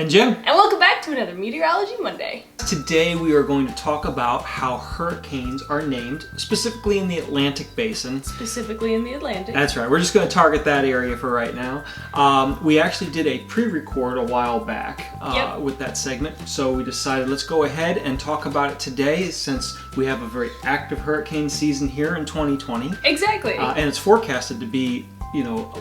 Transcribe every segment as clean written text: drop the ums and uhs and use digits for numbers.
And Jim. And welcome back to another Meteorology Monday. Today we are going to talk about how hurricanes are named, specifically in the Atlantic Basin. Specifically in the Atlantic. That's right. We're just going to target that area for right now. We actually did a pre-record a while back with that segment, so we decided let's go ahead and talk about it today since we have a very active hurricane season here in 2020. Exactly. And it's forecasted to be,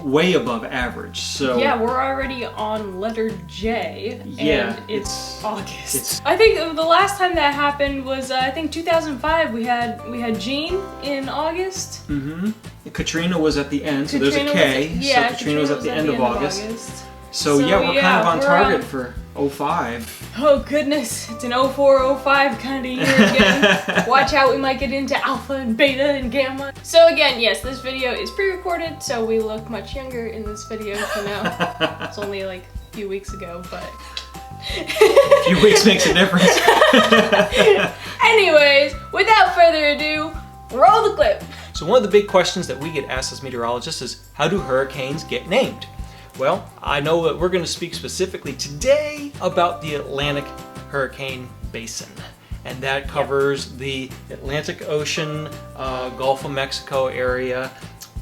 way above average. So yeah, we're already on letter J, yeah, and it's August. I think the last time that happened was 2005. We had Jean in August. Mm-hmm. Katrina was at the end, so there's a K. Yeah, so Katrina was at the end of August. So yeah, we're kind of on target for 05. Oh goodness, it's an 04, 05 kind of year again. Watch out, we might get into alpha and beta and gamma. So again, yes, this video is pre-recorded, so we look much younger in this video for now. It's only like a few weeks ago, but... a few weeks makes a difference. Anyways, without further ado, roll the clip. So one of the big questions that we get asked as meteorologists is, how do hurricanes get named? Well, I know that we're going to speak specifically today about the Atlantic Hurricane Basin. And that covers the Atlantic Ocean, Gulf of Mexico area.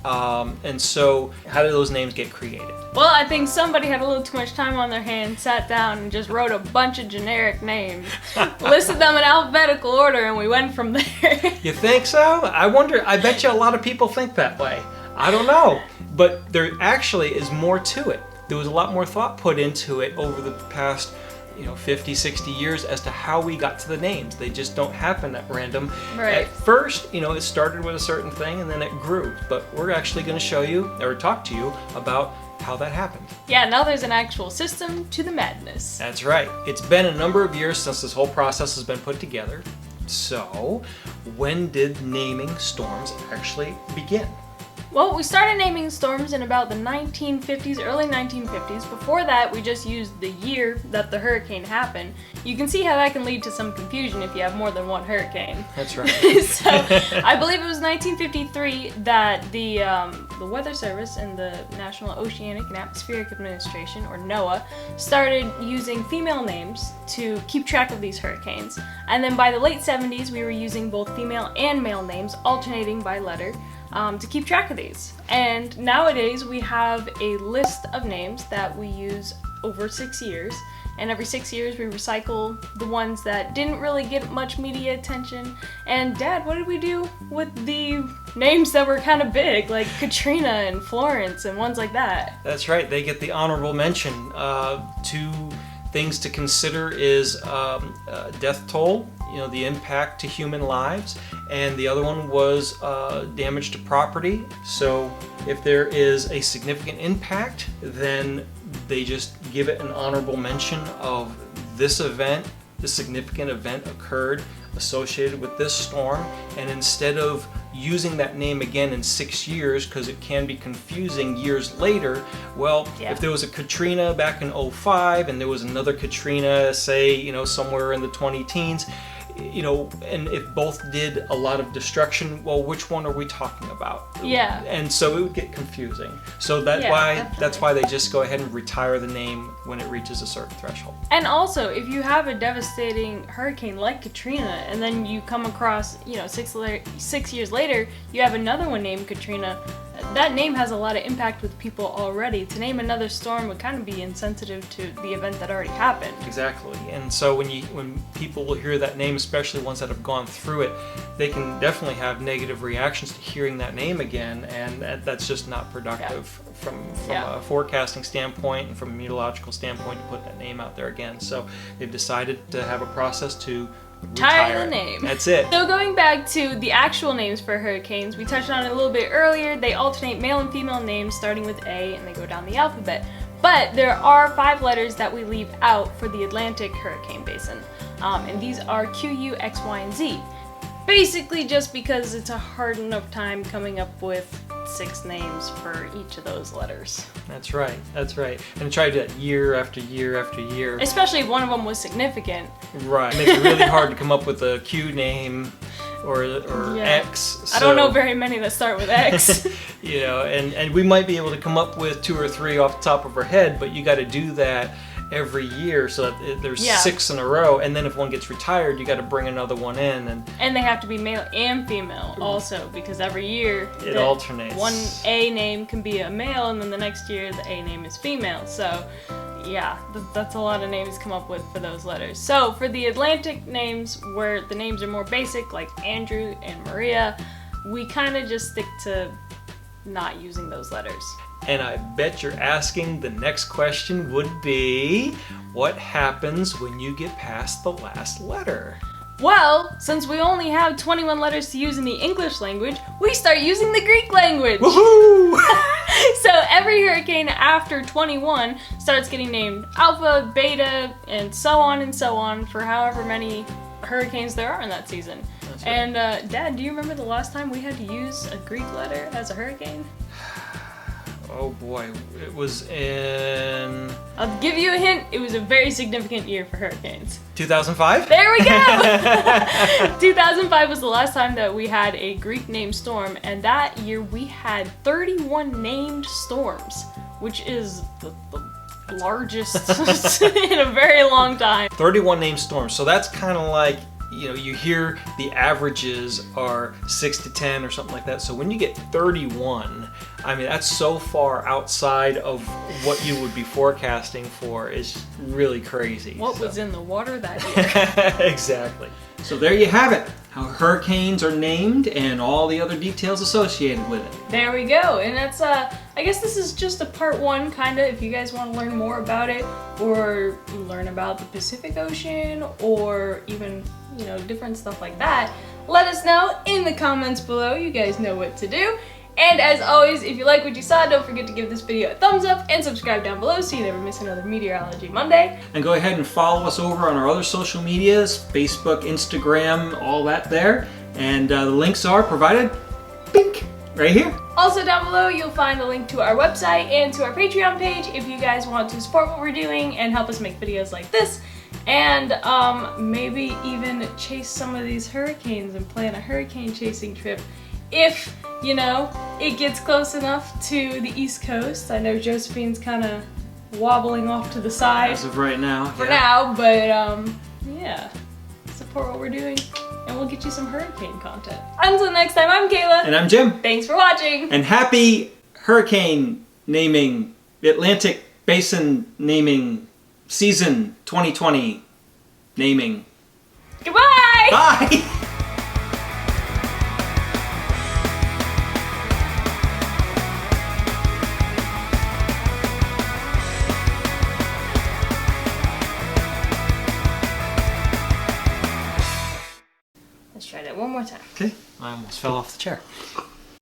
And so, how do those names get created? Well, I think somebody had a little too much time on their hands, sat down and just wrote a bunch of generic names, listed them in alphabetical order, and we went from there. You think so? I bet you a lot of people think that way. I don't know, but there actually is more to it. There was a lot more thought put into it over the past 50, 60 years as to how we got to the names. They just don't happen at random. Right. At first, it started with a certain thing and then it grew, but we're actually going to show you or talk to you about how that happened. Yeah, now there's an actual system to the madness. That's right. It's been a number of years since this whole process has been put together. So, when did naming storms actually begin? Well, we started naming storms in about the 1950s, early 1950s. Before that, we just used the year that the hurricane happened. You can see how that can lead to some confusion if you have more than one hurricane. That's right. So, I believe it was 1953 that the Weather Service and the National Oceanic and Atmospheric Administration, or NOAA, started using female names to keep track of these hurricanes. And then by the late 70s, we were using both female and male names, alternating by letter, to keep track of these. And nowadays we have a list of names that we use over 6 years, and every 6 years we recycle the ones that didn't really get much media attention. And Dad, what did we do with the names that were kind of big, like Katrina and Florence and ones like that? That's right, they get the honorable mention. Two things to consider is death toll, the impact to human lives, and the other one was damage to property. So if there is a significant impact, then they just give it an honorable mention of this event, this significant event occurred associated with this storm, and instead of using that name again in 6 years, because it can be confusing years later, if there was a Katrina back in 05 and there was another Katrina, say, somewhere in the 20-teens, and if both did a lot of destruction, well, which one are we talking about? Yeah. And so it would get confusing. So that's why they just go ahead and retire the name when it reaches a certain threshold. And also, if you have a devastating hurricane like Katrina, and then you come across, 6 years later, you have another one named Katrina, that name has a lot of impact with people already. To name another storm would kind of be insensitive to the event that already happened. Exactly. And so when people will hear that name, especially ones that have gone through it, they can definitely have negative reactions to hearing that name again, and that's just not productive from a forecasting standpoint and from a meteorological standpoint to put that name out there again. So they've decided to have a process to retire the name. That's it. So going back to the actual names for hurricanes, we touched on it a little bit earlier. They alternate male and female names starting with A, and they go down the alphabet. But there are 5 letters that we leave out for the Atlantic Hurricane Basin. And these are Q, U, X, Y, and Z. Basically just because it's a hard enough time coming up with 6 names for each of those letters. That's right, that's right. And try to do that year after year after year. Especially if one of them was significant. Right, it makes it really hard to come up with a Q name or X. So, I don't know very many that start with X. And we might be able to come up with 2 or 3 off the top of our head, but you got to do that every year, so that there's Yeah. 6 in a row, and then if one gets retired, you got to bring another one in, And they have to be male and female also, because every year it alternates. one A name can be a male, and then the next year the A name is female. So, yeah, that's a lot of names to come up with for those letters. So, for the Atlantic names, where the names are more basic, like Andrew and Maria, we kind of just stick to not using those letters. And I bet you're asking the next question would be, what happens when you get past the last letter? Well, since we only have 21 letters to use in the English language, we start using the Greek language. Woohoo! So every hurricane after 21 starts getting named Alpha, Beta, and so on for however many hurricanes there are in that season. That's right. And Dad, do you remember the last time we had to use a Greek letter as a hurricane? Oh boy, it was in I'll give you a hint, it was a very significant year for hurricanes. 2005? There we go! 2005 was the last time that we had a Greek named storm, and that year we had 31 named storms, which is the largest in a very long time. 31 named storms. So that's kind of like, you hear the averages are 6 to 10 or something like that. So when you get 31, I mean, that's so far outside of what you would be forecasting for. Is really crazy. What was in the water that year? Exactly. So there you have it. How hurricanes are named and all the other details associated with it. There we go. And that's, I guess this is just a part one, kind of, if you guys want to learn more about it, or learn about the Pacific Ocean, or even, different stuff like that. Let us know in the comments below. You guys know what to do. And as always, if you like what you saw, don't forget to give this video a thumbs up and subscribe down below so you never miss another Meteorology Monday. And go ahead and follow us over on our other social medias, Facebook, Instagram, all that there. And the links are provided, bink, right here. Also down below, you'll find a link to our website and to our Patreon page if you guys want to support what we're doing and help us make videos like this. And maybe even chase some of these hurricanes and plan a hurricane chasing trip if, it gets close enough to the East Coast. I know Josephine's kind of wobbling off to the side As of right now. for now, but yeah, support what we're doing and we'll get you some hurricane content. Until next time, I'm Kayla. And I'm Jim. Thanks for watching. And happy hurricane naming, Atlantic Basin naming, season 2020 naming. Goodbye! Bye! Let's try that one more time. Okay, I almost fell off the chair.